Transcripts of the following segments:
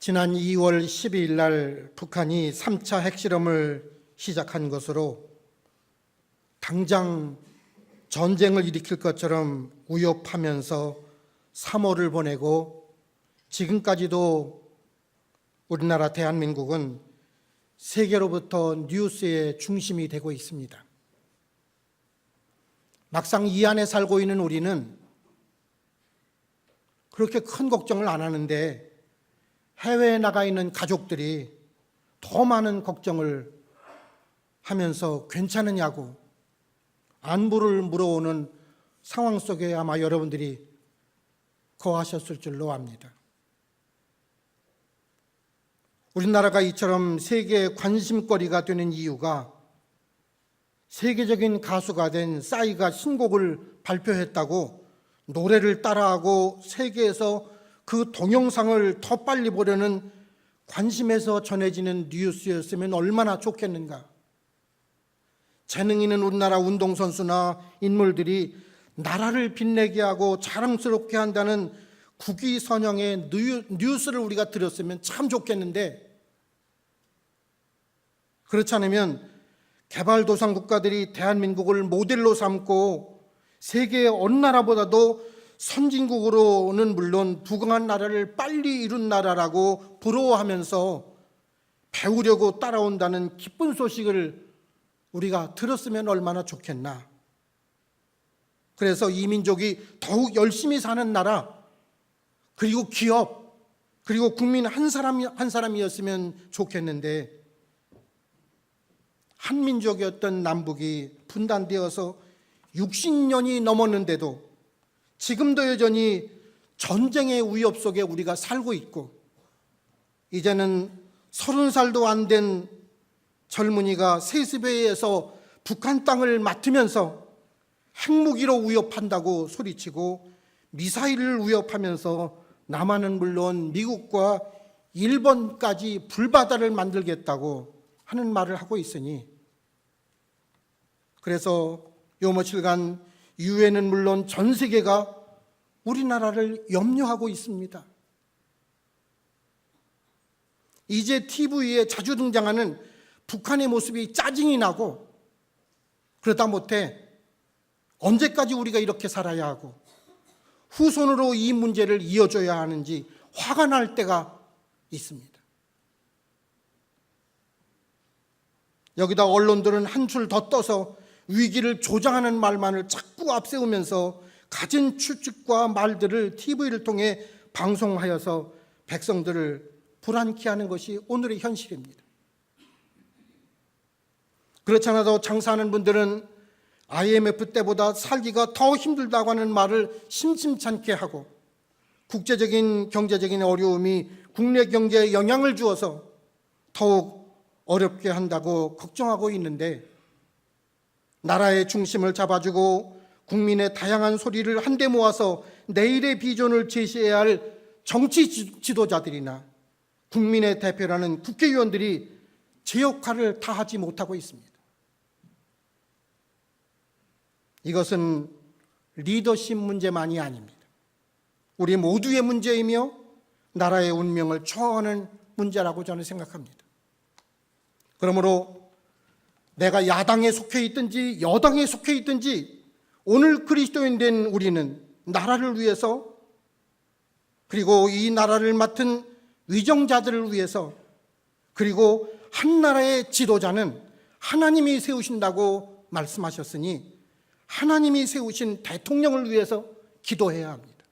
지난 2월 12일 날 북한이 3차 핵실험을 시작한 것으로 당장 전쟁을 일으킬 것처럼 위협하면서 3월을 보내고 지금까지도 우리나라 대한민국은 세계로부터 뉴스의 중심이 되고 있습니다. 막상 이 안에 살고 있는 우리는 그렇게 큰 걱정을 안 하는데 해외에 나가 있는 가족들이 더 많은 걱정을 하면서 괜찮으냐고 안부를 물어오는 상황 속에 아마 여러분들이 거하셨을 줄로 압니다. 우리나라가 이처럼 세계의 관심거리가 되는 이유가 세계적인 가수가 된 싸이가 신곡을 발표했다고 노래를 따라하고 세계에서 그 동영상을 더 빨리 보려는 관심에서 전해지는 뉴스였으면 얼마나 좋겠는가. 재능 있는 우리나라 운동선수나 인물들이 나라를 빛내게 하고 자랑스럽게 한다는 국위선양의 뉴스를 우리가 들었으면 참 좋겠는데, 그렇지 않으면 개발도상 국가들이 대한민국을 모델로 삼고 세계의 어느 나라보다도 선진국으로는 물론 부강한 나라를 빨리 이룬 나라라고 부러워하면서 배우려고 따라온다는 기쁜 소식을 우리가 들었으면 얼마나 좋겠나. 그래서 이 민족이 더욱 열심히 사는 나라, 그리고 기업, 그리고 국민 한 사람이었으면 좋겠는데, 한민족이었던 남북이 분단되어서 60년이 넘었는데도 지금도 여전히 전쟁의 위협 속에 우리가 살고 있고, 이제는 30살도 안 된 젊은이가 세습에서 북한 땅을 맡으면서 핵무기로 위협한다고 소리치고 미사일을 위협하면서 남한은 물론 미국과 일본까지 불바다를 만들겠다고 하는 말을 하고 있으니, 그래서 요 며칠간 유엔은 물론 전 세계가 우리나라를 염려하고 있습니다. 이제 TV에 자주 등장하는 북한의 모습이 짜증이 나고, 그러다 못해 언제까지 우리가 이렇게 살아야 하고 후손으로 이 문제를 이어줘야 하는지 화가 날 때가 있습니다. 여기다 언론들은 한술 더 떠서 위기를 조장하는 말만을 자꾸 앞세우면서 가진 추측과 말들을 TV를 통해 방송하여서 백성들을 불안케 하는 것이 오늘의 현실입니다. 그렇지 않아도 장사하는 분들은 IMF 때보다 살기가 더 힘들다고 하는 말을 심심찮게 하고, 국제적인 경제적인 어려움이 국내 경제에 영향을 주어서 더욱 어렵게 한다고 걱정하고 있는데, 나라의 중심을 잡아주고 국민의 다양한 소리를 한데 모아서 내일의 비전을 제시해야 할 정치 지도자들이나 국민의 대표라는 국회의원들이 제 역할을 다 하지 못하고 있습니다. 이것은 리더십 문제만이 아닙니다. 우리 모두의 문제이며 나라의 운명을 좌우하는 문제라고 저는 생각합니다. 그러므로 내가 야당에 속해 있든지 여당에 속해 있든지 오늘 그리스도인 된 우리는 나라를 위해서, 그리고 이 나라를 맡은 위정자들을 위해서, 그리고 한 나라의 지도자는 하나님이 세우신다고 말씀하셨으니 하나님이 세우신 대통령을 위해서 기도해야 합니다.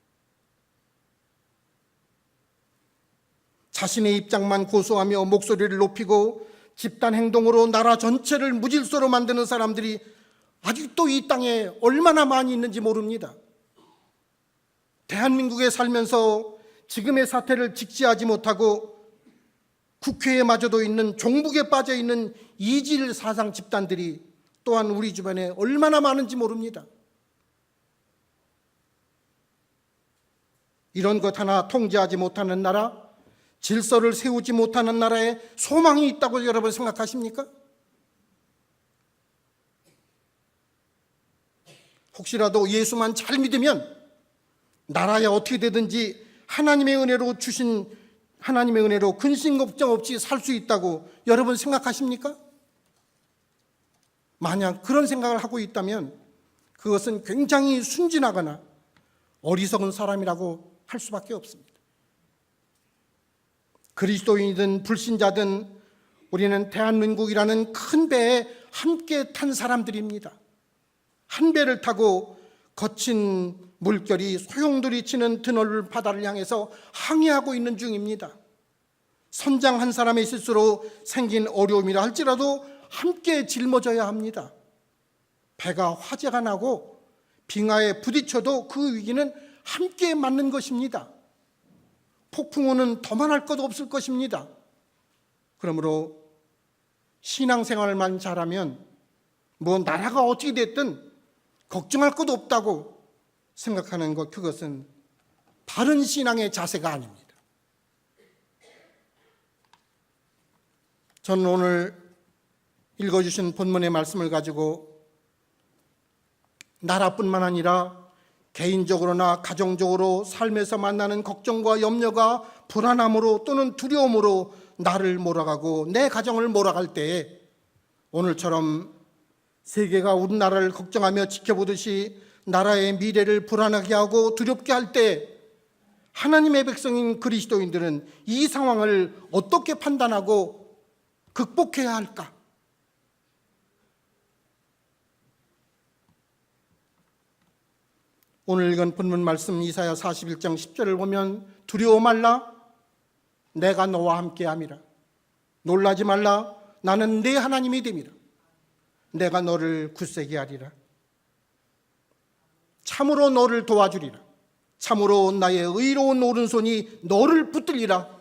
자신의 입장만 고수하며 목소리를 높이고 집단 행동으로 나라 전체를 무질서로 만드는 사람들이 아직도 이 땅에 얼마나 많이 있는지 모릅니다. 대한민국에 살면서 지금의 사태를 직시하지 못하고 국회에마저도 있는 종북에 빠져 있는 이질 사상 집단들이 또한 우리 주변에 얼마나 많은지 모릅니다. 이런 것 하나 통제하지 못하는 나라, 질서를 세우지 못하는 나라에 소망이 있다고 여러분 생각하십니까? 혹시라도 예수만 잘 믿으면 나라에 어떻게 되든지 하나님의 은혜로 주신 하나님의 은혜로 근심 걱정 없이 살 수 있다고 여러분 생각하십니까? 만약 그런 생각을 하고 있다면 그것은 굉장히 순진하거나 어리석은 사람이라고 할 수밖에 없습니다. 그리스도인이든 불신자든 우리는 대한민국이라는 큰 배에 함께 탄 사람들입니다. 한 배를 타고 거친 물결이 소용돌이 치는 드넓은 바다를 향해서 항해하고 있는 중입니다. 선장 한 사람의 실수로 생긴 어려움이라 할지라도 함께 짊어져야 합니다. 배가 화재가 나고 빙하에 부딪혀도 그 위기는 함께 맞는 것입니다. 폭풍우는 더만 할 것 없을 것입니다. 그러므로 신앙생활만 잘하면 뭐 나라가 어떻게 됐든 걱정할 것 없다고 생각하는 것, 그것은 바른 신앙의 자세가 아닙니다. 저는 오늘 읽어주신 본문의 말씀을 가지고 나라뿐만 아니라 개인적으로나 가정적으로 삶에서 만나는 걱정과 염려가 불안함으로 또는 두려움으로 나를 몰아가고 내 가정을 몰아갈 때에 오늘처럼 세계가 우리나라를 걱정하며 지켜보듯이 나라의 미래를 불안하게 하고 두렵게 할 때 하나님의 백성인 그리스도인들은 이 상황을 어떻게 판단하고 극복해야 할까? 오늘 읽은 본문 말씀 이사야 41장 10절을 보면 두려워 말라 내가 너와 함께함이라 놀라지 말라 나는 네 하나님이 됨이라 내가 너를 굳세게 하리라 참으로 너를 도와주리라 참으로 나의 의로운 오른손이 너를 붙들리라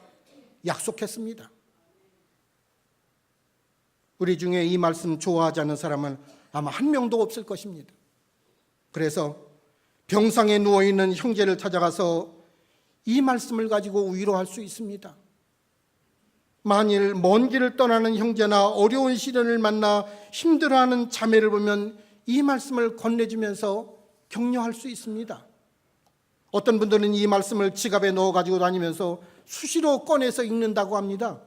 약속했습니다. 우리 중에 이 말씀 좋아하지 않는 사람은 아마 한 명도 없을 것입니다. 그래서 병상에 누워있는 형제를 찾아가서 이 말씀을 가지고 위로할 수 있습니다. 만일 먼 길을 떠나는 형제나 어려운 시련을 만나 힘들어하는 자매를 보면 이 말씀을 건네주면서 격려할 수 있습니다. 어떤 분들은 이 말씀을 지갑에 넣어 가지고 다니면서 수시로 꺼내서 읽는다고 합니다.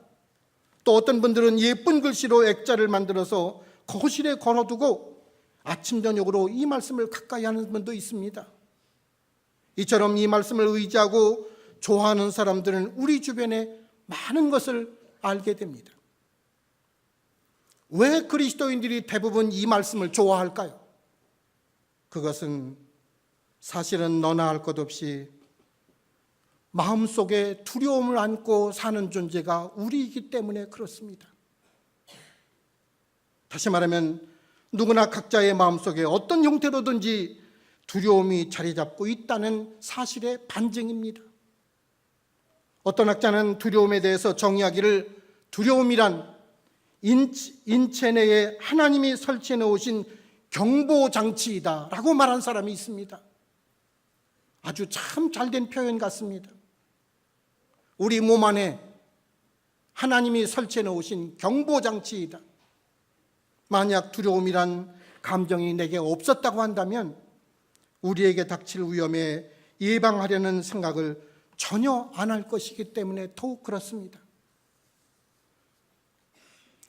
또 어떤 분들은 예쁜 글씨로 액자를 만들어서 거실에 걸어두고 아침 저녁으로 이 말씀을 가까이 하는 분도 있습니다. 이처럼 이 말씀을 의지하고 좋아하는 사람들은 우리 주변에 많은 것을 알게 됩니다. 왜 그리스도인들이 대부분 이 말씀을 좋아할까요? 그것은 사실은 너나 할 것 없이 마음속에 두려움을 안고 사는 존재가 우리이기 때문에 그렇습니다. 다시 말하면 누구나 각자의 마음속에 어떤 형태로든지 두려움이 자리 잡고 있다는 사실의 반증입니다. 어떤 학자는 두려움에 대해서 정의하기를 두려움이란 인체 내에 하나님이 설치해 놓으신 경보장치이다 라고 말한 사람이 있습니다. 아주 참 잘된 표현 같습니다. 우리 몸 안에 하나님이 설치해 놓으신 경보장치이다. 만약 두려움이란 감정이 내게 없었다고 한다면 우리에게 닥칠 위험에 예방하려는 생각을 전혀 안 할 것이기 때문에 더욱 그렇습니다.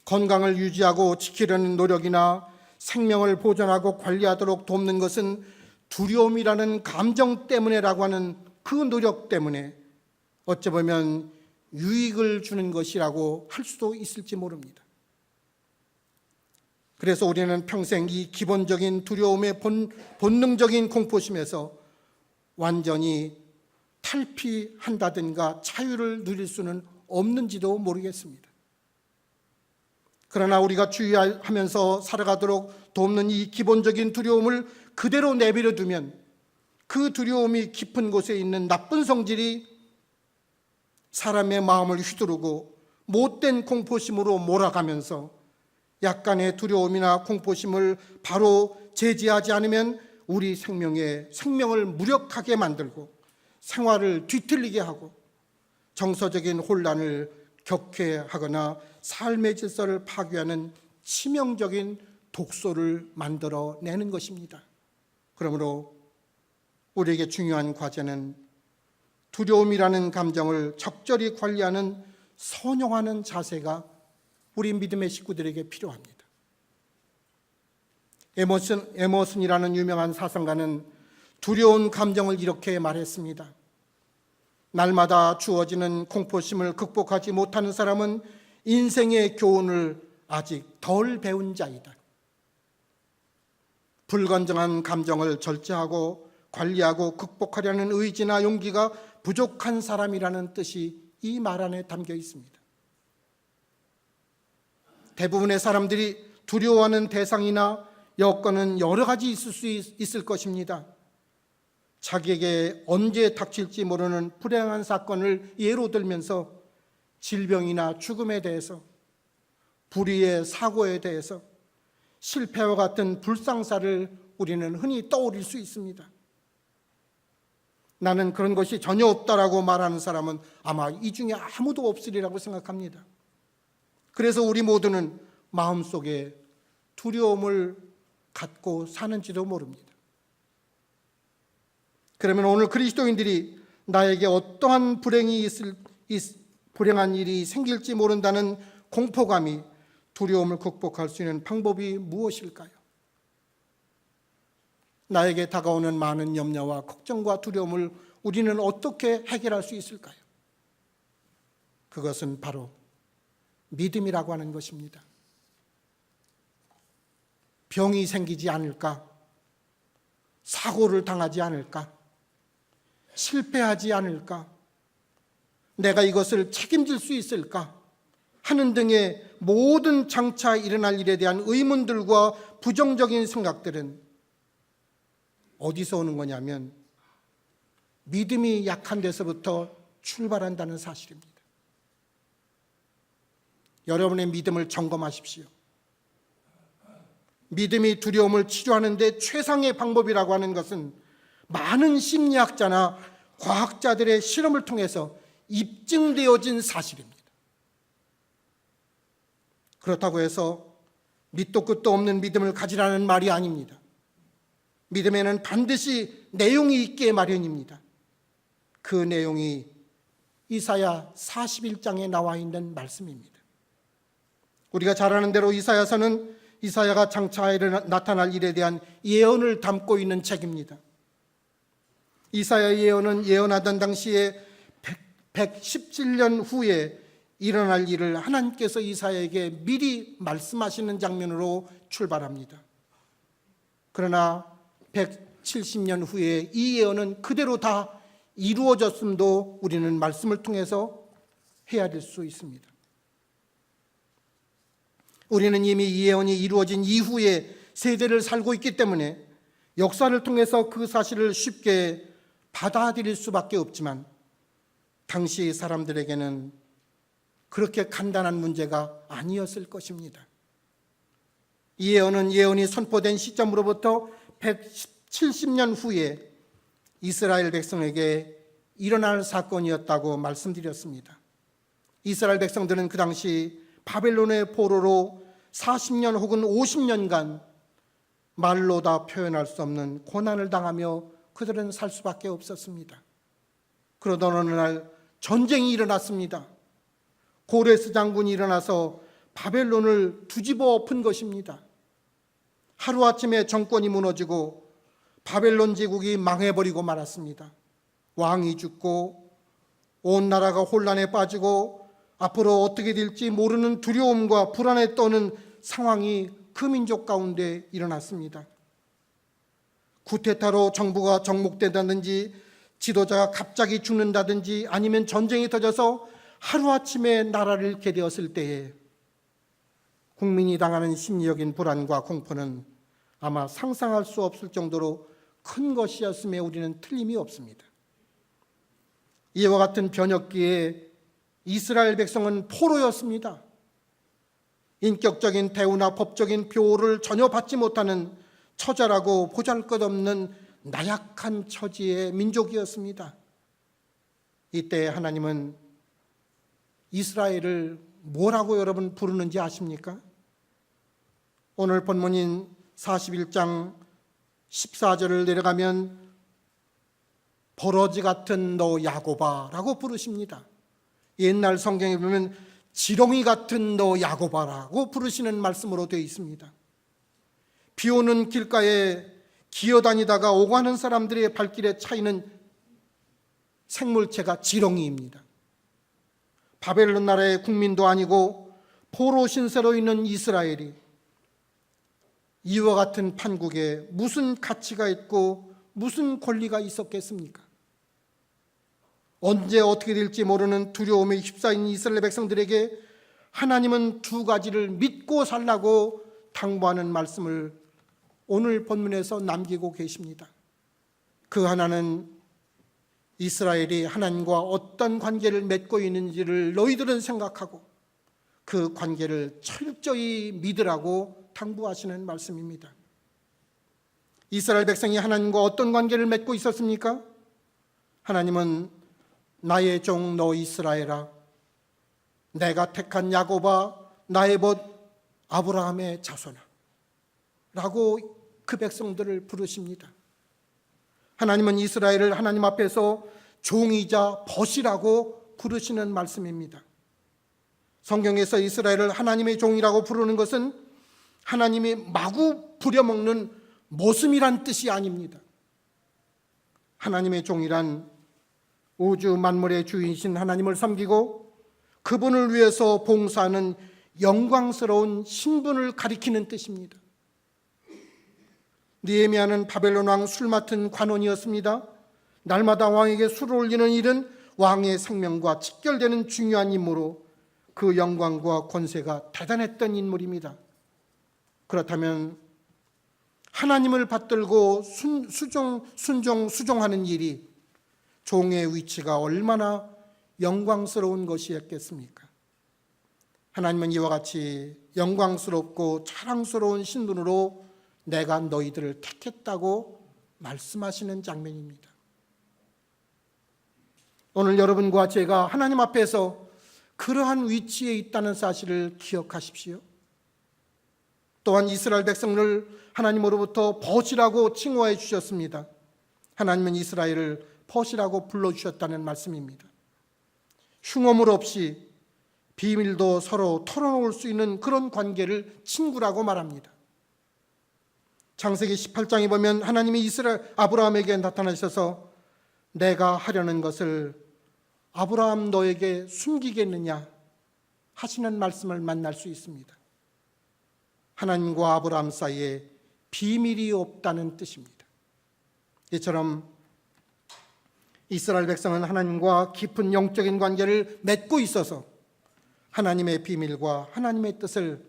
건강을 유지하고 지키려는 노력이나 생명을 보존하고 관리하도록 돕는 것은 두려움이라는 감정 때문에라고 하는 그 노력 때문에 어찌 보면 유익을 주는 것이라고 할 수도 있을지 모릅니다. 그래서 우리는 평생 이 기본적인 두려움의 본능적인 공포심에서 완전히 탈피한다든가 자유를 누릴 수는 없는지도 모르겠습니다. 그러나 우리가 주의하면서 살아가도록 돕는 이 기본적인 두려움을 그대로 내버려 두면 그 두려움이 깊은 곳에 있는 나쁜 성질이 사람의 마음을 휘두르고 못된 공포심으로 몰아가면서 약간의 두려움이나 공포심을 바로 제지하지 않으면 우리 생명을 무력하게 만들고 생활을 뒤틀리게 하고 정서적인 혼란을 겪게 하거나 삶의 질서를 파괴하는 치명적인 독소를 만들어내는 것입니다. 그러므로 우리에게 중요한 과제는 두려움이라는 감정을 적절히 관리하는 선용하는 자세가 우리 믿음의 식구들에게 필요합니다. 에머슨이라는 유명한 사상가는 두려운 감정을 이렇게 말했습니다. 날마다 주어지는 공포심을 극복하지 못하는 사람은 인생의 교훈을 아직 덜 배운 자이다. 불건전한 감정을 절제하고 관리하고 극복하려는 의지나 용기가 부족한 사람이라는 뜻이 이 말 안에 담겨 있습니다. 대부분의 사람들이 두려워하는 대상이나 여건은 여러 가지 있을 수 있을 것입니다. 자기에게 언제 닥칠지 모르는 불행한 사건을 예로 들면서 질병이나 죽음에 대해서, 불의의 사고에 대해서, 실패와 같은 불상사를 우리는 흔히 떠올릴 수 있습니다. 나는 그런 것이 전혀 없다라고 말하는 사람은 아마 이 중에 아무도 없으리라고 생각합니다. 그래서 우리 모두는 마음속에 두려움을 갖고 사는지도 모릅니다. 그러면 오늘 그리스도인들이 나에게 어떠한 불행한 일이 생길지 모른다는 공포감이 두려움을 극복할 수 있는 방법이 무엇일까요? 나에게 다가오는 많은 염려와 걱정과 두려움을 우리는 어떻게 해결할 수 있을까요? 그것은 바로 믿음이라고 하는 것입니다. 병이 생기지 않을까? 사고를 당하지 않을까? 실패하지 않을까? 내가 이것을 책임질 수 있을까? 하는 등의 모든 장차 일어날 일에 대한 의문들과 부정적인 생각들은 어디서 오는 거냐면 믿음이 약한 데서부터 출발한다는 사실입니다. 여러분의 믿음을 점검하십시오. 믿음이 두려움을 치료하는 데 최상의 방법이라고 하는 것은 많은 심리학자나 과학자들의 실험을 통해서 입증되어진 사실입니다. 그렇다고 해서 밑도 끝도 없는 믿음을 가지라는 말이 아닙니다. 믿음에는 반드시 내용이 있기에 마련입니다. 그 내용이 이사야 41장에 나와 있는 말씀입니다. 우리가 잘 아는 대로 이사야서는 이사야가 장차 나타날 일에 대한 예언을 담고 있는 책입니다. 이사야의 예언은 예언하던 당시에 117년 후에 일어날 일을 하나님께서 이사야에게 미리 말씀하시는 장면으로 출발합니다. 그러나 170년 후에 이 예언은 그대로 다 이루어졌음도 우리는 말씀을 통해서 헤아릴 수 있습니다. 우리는 이미 이 예언이 이루어진 이후에 세대를 살고 있기 때문에 역사를 통해서 그 사실을 쉽게 받아들일 수밖에 없지만 당시 사람들에게는 그렇게 간단한 문제가 아니었을 것입니다. 이 예언은 예언이 선포된 시점으로부터 170년 후에 이스라엘 백성에게 일어날 사건이었다고 말씀드렸습니다. 이스라엘 백성들은 그 당시 바벨론의 포로로 40년 혹은 50년간 말로 다 표현할 수 없는 고난을 당하며 그들은 살 수밖에 없었습니다. 그러던 어느 날 전쟁이 일어났습니다. 고레스 장군이 일어나서 바벨론을 뒤집어 엎은 것입니다. 하루아침에 정권이 무너지고 바벨론 제국이 망해버리고 말았습니다. 왕이 죽고 온 나라가 혼란에 빠지고 앞으로 어떻게 될지 모르는 두려움과 불안에 떠는 상황이 그 민족 가운데 일어났습니다. 쿠데타로 정부가 정복된다든지 지도자가 갑자기 죽는다든지 아니면 전쟁이 터져서 하루아침에 나라를 잃게 되었을 때에 국민이 당하는 심리적인 불안과 공포는 아마 상상할 수 없을 정도로 큰 것이었음에 우리는 틀림이 없습니다. 이와 같은 변혁기에 이스라엘 백성은 포로였습니다. 인격적인 대우나 법적인 보호를 전혀 받지 못하는 처절하고 보잘것없는 나약한 처지의 민족이었습니다. 이때 하나님은 이스라엘을 뭐라고 여러분 부르는지 아십니까? 오늘 본문인 41장 14절을 내려가면 버러지 같은 너 야고바라고 부르십니다. 옛날 성경에 보면 지렁이 같은 너 야고바라고 부르시는 말씀으로 되어 있습니다. 비 오는 길가에 기어다니다가 오가는 사람들의 발길에 차이는 생물체가 지렁이입니다. 바벨론 나라의 국민도 아니고 포로 신세로 있는 이스라엘이 이와 같은 판국에 무슨 가치가 있고 무슨 권리가 있었겠습니까? 언제 어떻게 될지 모르는 두려움에 휩싸인 이스라엘 백성들에게 하나님은 두 가지를 믿고 살라고 당부하는 말씀을 오늘 본문에서 남기고 계십니다. 그 하나는 이스라엘이 하나님과 어떤 관계를 맺고 있는지를 너희들은 생각하고 그 관계를 철저히 믿으라고 당부하시는 말씀입니다. 이스라엘 백성이 하나님과 어떤 관계를 맺고 있었습니까? 하나님은 나의 종 너 이스라엘아, 내가 택한 야곱아, 나의 벗 아브라함의 자손아 라고 그 백성들을 부르십니다. 하나님은 이스라엘을 하나님 앞에서 종이자 벗이라고 부르시는 말씀입니다. 성경에서 이스라엘을 하나님의 종이라고 부르는 것은 하나님이 마구 부려먹는 모슴이란 뜻이 아닙니다. 하나님의 종이란 우주 만물의 주인이신 하나님을 섬기고 그분을 위해서 봉사하는 영광스러운 신분을 가리키는 뜻입니다. 느헤미야는 바벨론 왕 술 맡은 관원이었습니다. 날마다 왕에게 술을 올리는 일은 왕의 생명과 직결되는 중요한 임무로 그 영광과 권세가 대단했던 인물입니다. 그렇다면 하나님을 받들고 수종하는 일이 종의 위치가 얼마나 영광스러운 것이었겠습니까? 하나님은 이와 같이 영광스럽고 자랑스러운 신분으로 내가 너희들을 택했다고 말씀하시는 장면입니다. 오늘 여러분과 제가 하나님 앞에서 그러한 위치에 있다는 사실을 기억하십시오. 또한 이스라엘 백성을 하나님으로부터 벗이라고 칭호해 주셨습니다. 하나님은 이스라엘을 벗이라고 불러주셨다는 말씀입니다. 흉어물 없이 비밀도 서로 털어놓을 수 있는 그런 관계를 친구라고 말합니다. 창세기 18장에 보면 하나님이 아브라함에게 나타나셔서 내가 하려는 것을 아브라함 너에게 숨기겠느냐 하시는 말씀을 만날 수 있습니다. 하나님과 아브라함 사이에 비밀이 없다는 뜻입니다. 이처럼 이스라엘 백성은 하나님과 깊은 영적인 관계를 맺고 있어서 하나님의 비밀과 하나님의 뜻을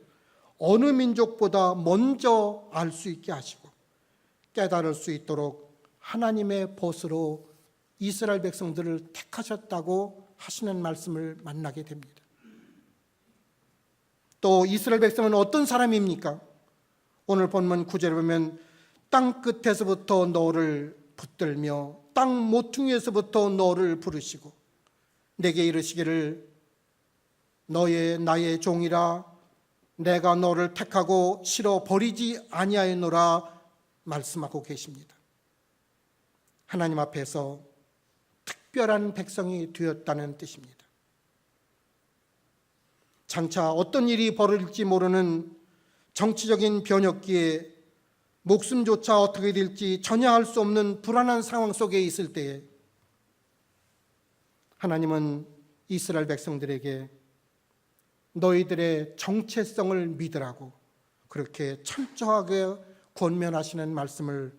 어느 민족보다 먼저 알 수 있게 하시고 깨달을 수 있도록 하나님의 벗으로 이스라엘 백성들을 택하셨다고 하시는 말씀을 만나게 됩니다. 또 이스라엘 백성은 어떤 사람입니까? 오늘 본문 9절에 보면 땅 끝에서부터 너를 붙들며 땅 모퉁이에서부터 너를 부르시고 내게 이르시기를 나의 종이라 내가 너를 택하고 실어 버리지 아니하였노라 말씀하고 계십니다. 하나님 앞에서 특별한 백성이 되었다는 뜻입니다. 장차 어떤 일이 벌어질지 모르는 정치적인 변혁기에 목숨조차 어떻게 될지 전혀 알 수 없는 불안한 상황 속에 있을 때에 하나님은 이스라엘 백성들에게 너희들의 정체성을 믿으라고 그렇게 철저하게 권면하시는 말씀을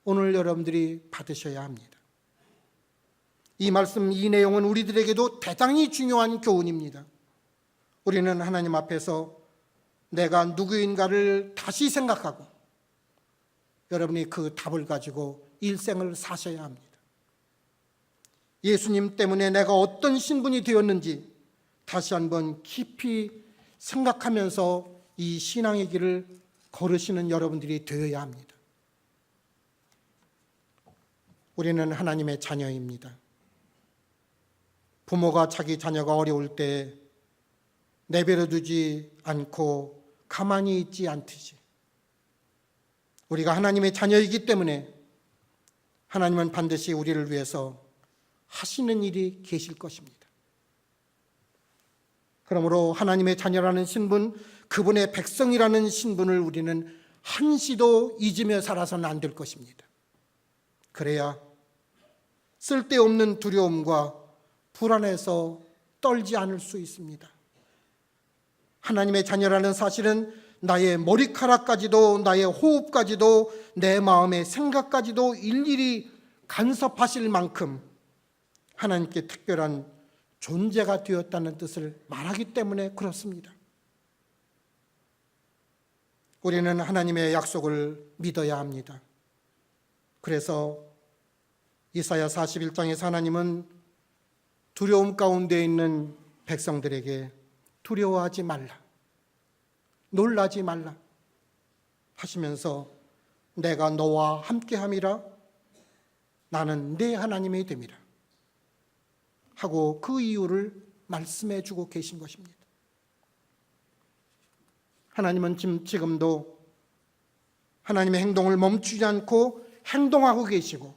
오늘 여러분들이 받으셔야 합니다. 이 말씀, 이 내용은 우리들에게도 대단히 중요한 교훈입니다. 우리는 하나님 앞에서 내가 누구인가를 다시 생각하고 여러분이 그 답을 가지고 일생을 사셔야 합니다. 예수님 때문에 내가 어떤 신분이 되었는지 다시 한번 깊이 생각하면서 이 신앙의 길을 걸으시는 여러분들이 되어야 합니다. 우리는 하나님의 자녀입니다. 부모가 자기 자녀가 어려울 때 내버려 두지 않고 가만히 있지 않듯이 우리가 하나님의 자녀이기 때문에 하나님은 반드시 우리를 위해서 하시는 일이 계실 것입니다. 그러므로 하나님의 자녀라는 신분, 그분의 백성이라는 신분을 우리는 한시도 잊으며 살아서는 안 될 것입니다. 그래야 쓸데없는 두려움과 불안에서 떨지 않을 수 있습니다. 하나님의 자녀라는 사실은 나의 머리카락까지도, 나의 호흡까지도, 내 마음의 생각까지도 일일이 간섭하실 만큼 하나님께 특별한 존재가 되었다는 뜻을 말하기 때문에 그렇습니다. 우리는 하나님의 약속을 믿어야 합니다. 그래서 이사야 41장에서 하나님은 두려움 가운데 있는 백성들에게 두려워하지 말라, 놀라지 말라 하시면서 내가 너와 함께함이라, 나는 네 하나님이 됨이라 하고 그 이유를 말씀해 주고 계신 것입니다. 하나님은 지금도 하나님의 행동을 멈추지 않고 행동하고 계시고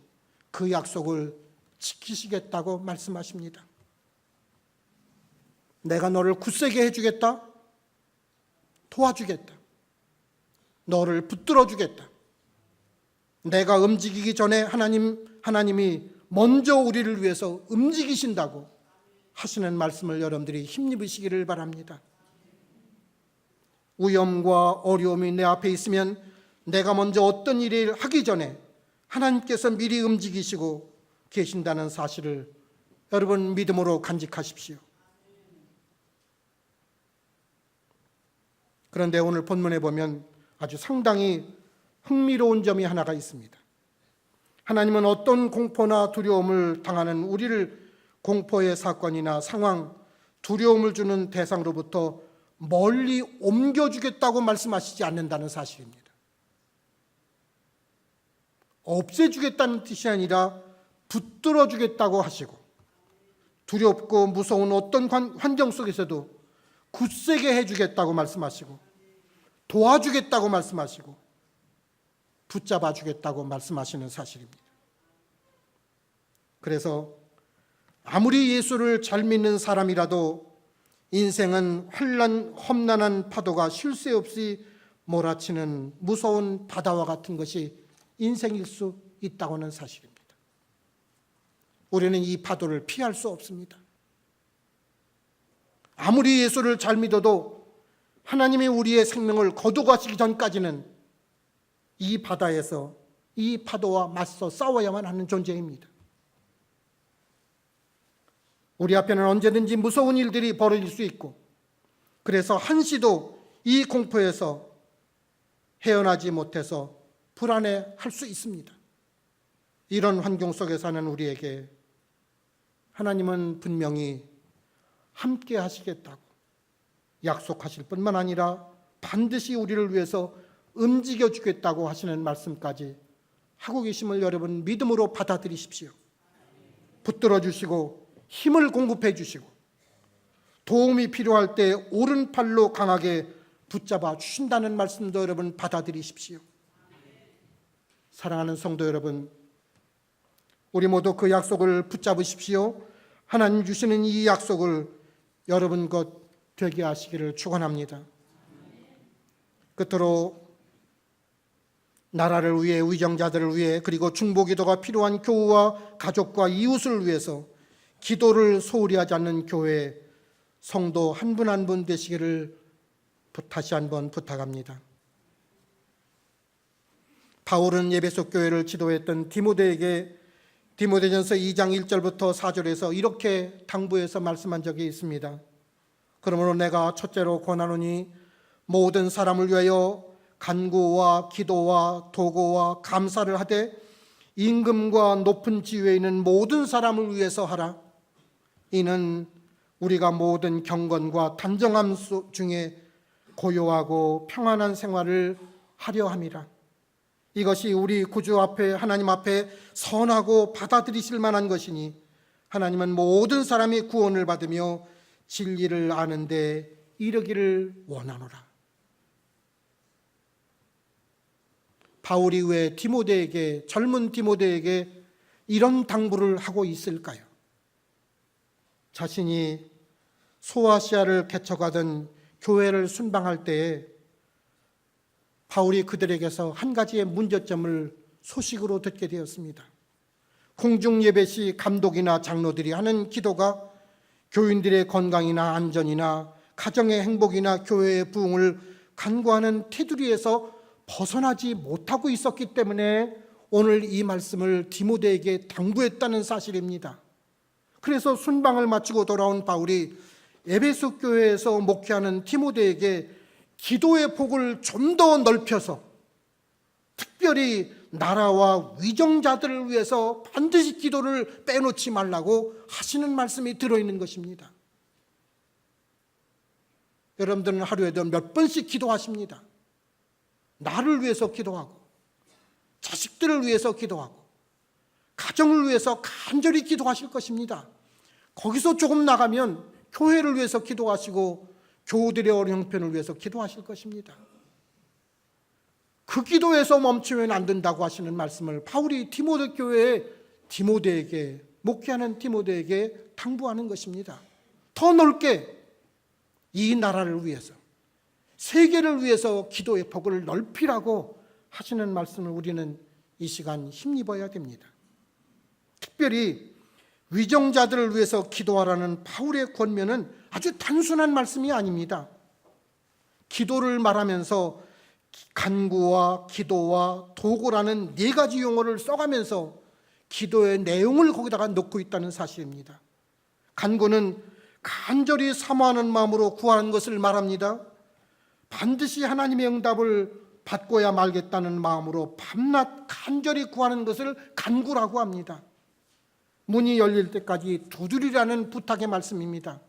그 약속을 지키시겠다고 말씀하십니다. 내가 너를 굳세게 해주겠다, 도와주겠다, 너를 붙들어 주겠다. 내가 움직이기 전에 하나님이 먼저 우리를 위해서 움직이신다고 하시는 말씀을 여러분들이 힘입으시기를 바랍니다. 위험과 어려움이 내 앞에 있으면 내가 먼저 어떤 일을 하기 전에 하나님께서 미리 움직이시고 계신다는 사실을 여러분 믿음으로 간직하십시오. 그런데 오늘 본문에 보면 아주 상당히 흥미로운 점이 하나가 있습니다. 하나님은 어떤 공포나 두려움을 당하는 우리를 공포의 사건이나 상황, 두려움을 주는 대상으로부터 멀리 옮겨주겠다고 말씀하시지 않는다는 사실입니다. 없애주겠다는 뜻이 아니라 붙들어주겠다고 하시고, 두렵고 무서운 어떤 환경 속에서도 굳세게 해주겠다고 말씀하시고, 도와주겠다고 말씀하시고, 붙잡아주겠다고 말씀하시는 사실입니다. 그래서 아무리 예수를 잘 믿는 사람이라도 인생은 험난한 파도가 쉴 새 없이 몰아치는 무서운 바다와 같은 것이 인생일 수 있다고 하는 사실입니다. 우리는 이 파도를 피할 수 없습니다. 아무리 예수를 잘 믿어도 하나님이 우리의 생명을 거두가시기 전까지는 이 바다에서 이 파도와 맞서 싸워야만 하는 존재입니다. 우리 앞에는 언제든지 무서운 일들이 벌어질 수 있고, 그래서 한시도 이 공포에서 헤어나지 못해서 불안해할 수 있습니다. 이런 환경 속에 사는 우리에게 하나님은 분명히 함께 하시겠다고 약속하실 뿐만 아니라 반드시 우리를 위해서 움직여 주겠다고 하시는 말씀까지 하고 계심을 여러분 믿음으로 받아들이십시오. 붙들어 주시고 힘을 공급해 주시고 도움이 필요할 때 오른팔로 강하게 붙잡아 주신다는 말씀도 여러분 받아들이십시오. 사랑하는 성도 여러분, 우리 모두 그 약속을 붙잡으십시오. 하나님 주시는 이 약속을 여러분 것 되게 하시기를 축원합니다. 끝으로 나라를 위해, 위정자들을 위해, 그리고 중보기도가 필요한 교우와 가족과 이웃을 위해서 기도를 소홀히 하지 않는 교회 성도 한 분 한 분 되시기를 다시 한번 부탁합니다. 바울은 에베소 교회를 지도했던 디모데에게 디모데전서 2장 1절부터 4절에서 이렇게 당부해서 말씀한 적이 있습니다. 그러므로 내가 첫째로 권하노니 모든 사람을 위하여 간구와 기도와 도고와 감사를 하되 임금과 높은 지위에 있는 모든 사람을 위해서 하라. 이는 우리가 모든 경건과 단정함 중에 고요하고 평안한 생활을 하려 함이라. 이것이 우리 구주 앞에, 하나님 앞에 선하고 받아들이실 만한 것이니 하나님은 모든 사람이 구원을 받으며 진리를 아는데 이르기를 원하노라. 바울이 왜 디모데에게, 젊은 디모데에게 이런 당부를 하고 있을까요? 자신이 소아시아를 개척하던 교회를 순방할 때에 바울이 그들에게서 한 가지의 문제점을 소식으로 듣게 되었습니다. 공중 예배 시 감독이나 장로들이 하는 기도가 교인들의 건강이나 안전이나 가정의 행복이나 교회의 부흥을 간구하는 테두리에서 벗어나지 못하고 있었기 때문에 오늘 이 말씀을 디모데에게 당부했다는 사실입니다. 그래서 순방을 마치고 돌아온 바울이 에베소 교회에서 목회하는 디모데에게 기도의 폭을 좀 더 넓혀서 특별히 나라와 위정자들을 위해서 반드시 기도를 빼놓지 말라고 하시는 말씀이 들어있는 것입니다. 여러분들은 하루에도 몇 번씩 기도하십니다. 나를 위해서 기도하고 자식들을 위해서 기도하고 가정을 위해서 간절히 기도하실 것입니다. 거기서 조금 나가면 교회를 위해서 기도하시고 교우들의 어려운 형편을 위해서 기도하실 것입니다. 그 기도에서 멈추면 안 된다고 하시는 말씀을 바울이 디모데 교회에 디모데에게 목회하는 디모데에게 당부하는 것입니다. 더 넓게 이 나라를 위해서 세계를 위해서 기도의 폭을 넓히라고 하시는 말씀을 우리는 이 시간 힘입어야 됩니다. 특별히 위정자들을 위해서 기도하라는 바울의 권면은 아주 단순한 말씀이 아닙니다. 기도를 말하면서 간구와 기도와 도구라는 네 가지 용어를 써가면서 기도의 내용을 거기다가 넣고 있다는 사실입니다. 간구는 간절히 사모하는 마음으로 구하는 것을 말합니다. 반드시 하나님의 응답을 받고야 말겠다는 마음으로 밤낮 간절히 구하는 것을 간구라고 합니다. 문이 열릴 때까지 두드리라는 부탁의 말씀입니다.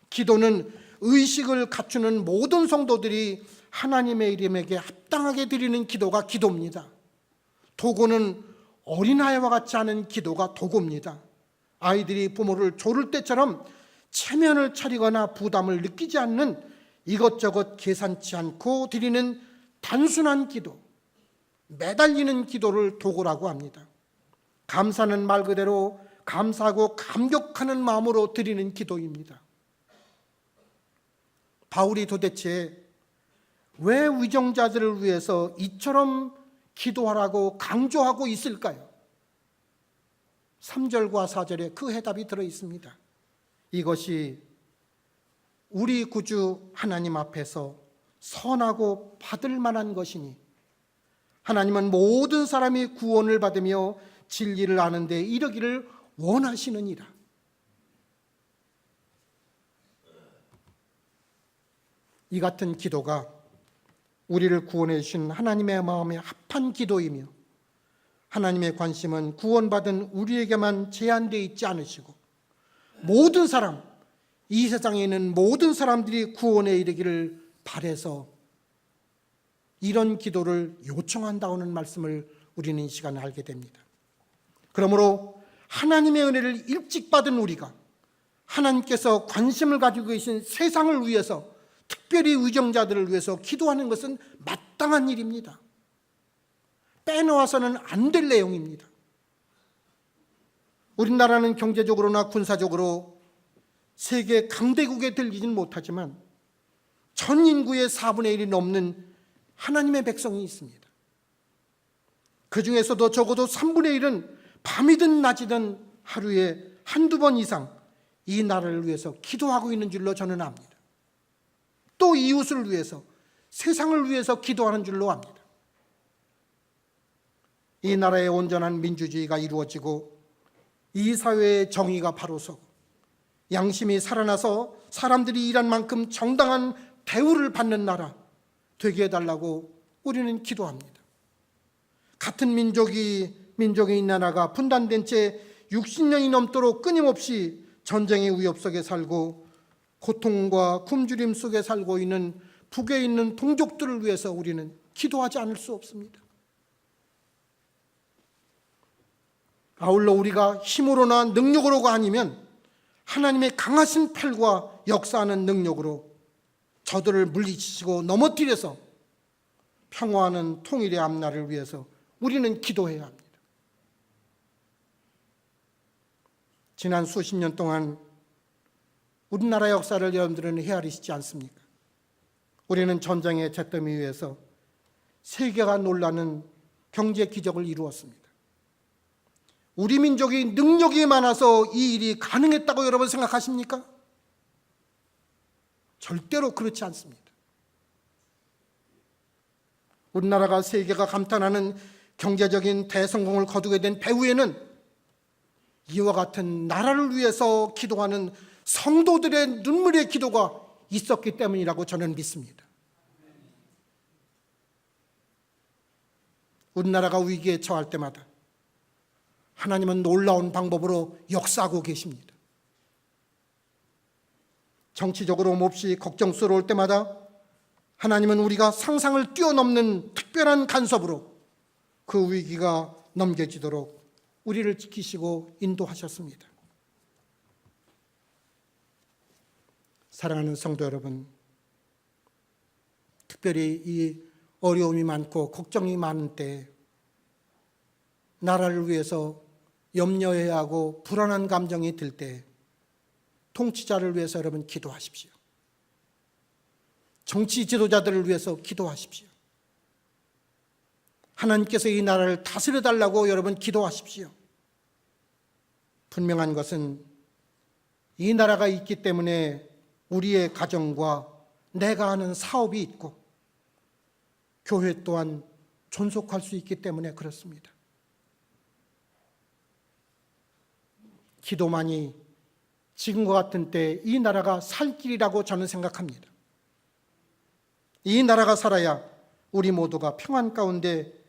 기도는 의식을 갖추는 모든 성도들이 하나님의 이름에게 합당하게 드리는 기도가 기도입니다. 도구는 어린아이와 같지 않은 기도가 도구입니다. 아이들이 부모를 조를 때처럼 체면을 차리거나 부담을 느끼지 않는 이것저것 계산치 않고 드리는 단순한 기도, 매달리는 기도를 도구라고 합니다. 감사는 말 그대로 감사하고 감격하는 마음으로 드리는 기도입니다. 바울이 도대체 왜 위정자들을 위해서 이처럼 기도하라고 강조하고 있을까요? 3절과 4절에 그 해답이 들어 있습니다. 이것이 우리 구주 하나님 앞에서 선하고 받을 만한 것이니 하나님은 모든 사람이 구원을 받으며 진리를 아는 데 이르기를 원하시느니라. 이 같은 기도가 우리를 구원해 주신 하나님의 마음에 합한 기도이며 하나님의 관심은 구원받은 우리에게만 제한되어 있지 않으시고 모든 사람, 이 세상에 있는 모든 사람들이 구원에 이르기를 바라서 이런 기도를 요청한다는 말씀을 우리는 이 시간에 알게 됩니다. 그러므로 하나님의 은혜를 일찍 받은 우리가 하나님께서 관심을 가지고 계신 세상을 위해서 특별히 위정자들을 위해서 기도하는 것은 마땅한 일입니다. 빼놓아서는 안 될 내용입니다. 우리나라는 경제적으로나 군사적으로 세계 강대국에 들리지는 못하지만 전 인구의 4분의 1이 넘는 하나님의 백성이 있습니다. 그 중에서도 적어도 3분의 1은 밤이든 낮이든 하루에 한두 번 이상 이 나라를 위해서 기도하고 있는 줄로 저는 압니다. 또 이웃을 위해서, 세상을 위해서 기도하는 줄로 압니다. 이 나라의 온전한 민주주의가 이루어지고 이 사회의 정의가 바로 서고 양심이 살아나서 사람들이 일한 만큼 정당한 대우를 받는 나라 되게 해달라고 우리는 기도합니다. 같은 민족인 나라가 분단된 채 60년이 넘도록 끊임없이 전쟁의 위협 속에 살고 고통과 굶주림 속에 살고 있는 북에 있는 동족들을 위해서 우리는 기도하지 않을 수 없습니다. 아울러 우리가 힘으로나 능력으로가 아니면 하나님의 강하신 팔과 역사하는 능력으로 저들을 물리치시고 넘어뜨려서 평화하는 통일의 앞날을 위해서 우리는 기도해야 합니다. 지난 수십 년 동안 우리나라 역사를 여러분들은 헤아리시지 않습니까? 우리는 전쟁의 잿더미 위에서 세계가 놀라는 경제 기적을 이루었습니다. 우리 민족이 능력이 많아서 이 일이 가능했다고 여러분 생각하십니까? 절대로 그렇지 않습니다. 우리나라가 세계가 감탄하는 경제적인 대성공을 거두게 된 배후에는 이와 같은 나라를 위해서 기도하는 성도들의 눈물의 기도가 있었기 때문이라고 저는 믿습니다. 우리나라가 위기에 처할 때마다 하나님은 놀라운 방법으로 역사하고 계십니다. 정치적으로 몹시 걱정스러울 때마다 하나님은 우리가 상상을 뛰어넘는 특별한 간섭으로 그 위기가 넘겨지도록 우리를 지키시고 인도하셨습니다. 사랑하는 성도 여러분, 특별히 이 어려움이 많고 걱정이 많은 때 나라를 위해서 염려해야 하고 불안한 감정이 들 때 통치자를 위해서 여러분 기도하십시오. 정치 지도자들을 위해서 기도하십시오. 하나님께서 이 나라를 다스려 달라고 여러분 기도하십시오. 분명한 것은 이 나라가 있기 때문에 우리의 가정과 내가 하는 사업이 있고 교회 또한 존속할 수 있기 때문에 그렇습니다. 기도만이 지금과 같은 때 이 나라가 살 길이라고 저는 생각합니다. 이 나라가 살아야 우리 모두가 평안 가운데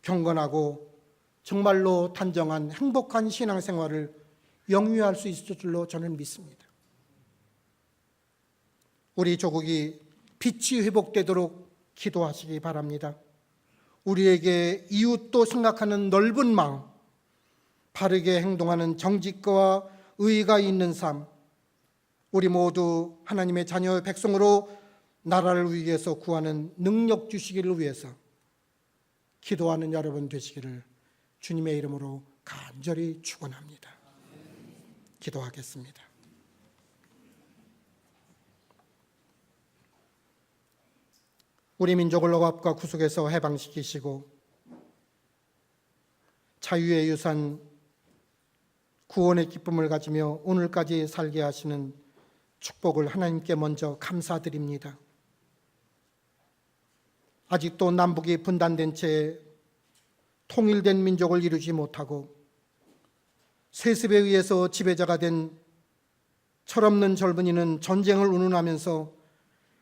경건하고 정말로 단정한 행복한 신앙생활을 영위할 수 있을 줄로 저는 믿습니다. 우리 조국이 빛이 회복되도록 기도하시기 바랍니다. 우리에게 이웃도 생각하는 넓은 마음, 바르게 행동하는 정직과 의의가 있는 삶, 우리 모두 하나님의 자녀 백성으로 나라를 위해서 구하는 능력 주시기를 위해서 기도하는 여러분 되시기를 주님의 이름으로 간절히 축원합니다. 기도하겠습니다. 우리 민족을 억압과 구속에서 해방시키시고 자유의 유산 구원의 기쁨을 가지며 오늘까지 살게 하시는 축복을 하나님께 먼저 감사드립니다. 아직도 남북이 분단된 채 통일된 민족을 이루지 못하고 세습에 의해서 지배자가 된 철없는 젊은이는 전쟁을 운운하면서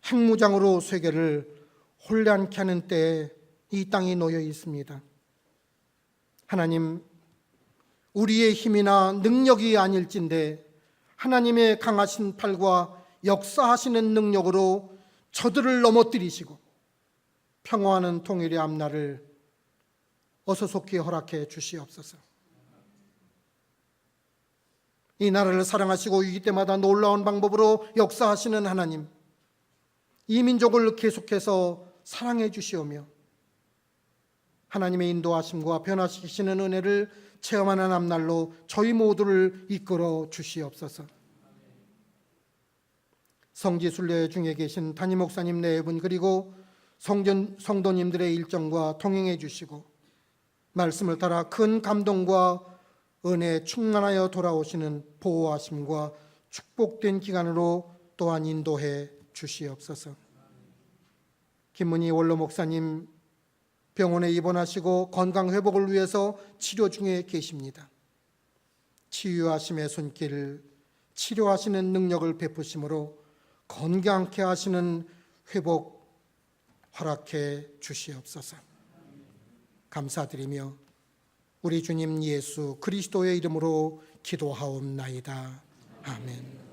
핵무장으로 세계를 혼란케 하는 때에 이 땅이 놓여 있습니다. 하나님, 우리의 힘이나 능력이 아닐진데 하나님의 강하신 팔과 역사하시는 능력으로 저들을 넘어뜨리시고 평화하는 통일의 앞날을 어서 속히 허락해 주시옵소서. 이 나라를 사랑하시고 위기 때마다 놀라운 방법으로 역사하시는 하나님, 이 민족을 계속해서 사랑해 주시오며 하나님의 인도하심과 변화시키시는 은혜를 체험하는 앞날로 저희 모두를 이끌어 주시옵소서. 성지순례 중에 계신 담임 목사님 네 분 그리고 성도님들의 일정과 동행해 주시고 말씀을 따라 큰 감동과 은혜에 충만하여 돌아오시는 보호하심과 축복된 기간으로 또한 인도해 주시옵소서. 김문희 원로 목사님 병원에 입원하시고 건강 회복을 위해서 치료 중에 계십니다. 치유하심의 손길, 치료하시는 능력을 베푸심으로 건강케 하시는 회복 허락해 주시옵소서. 감사드리며 우리 주님 예수 그리스도의 이름으로 기도하옵나이다. 아멘.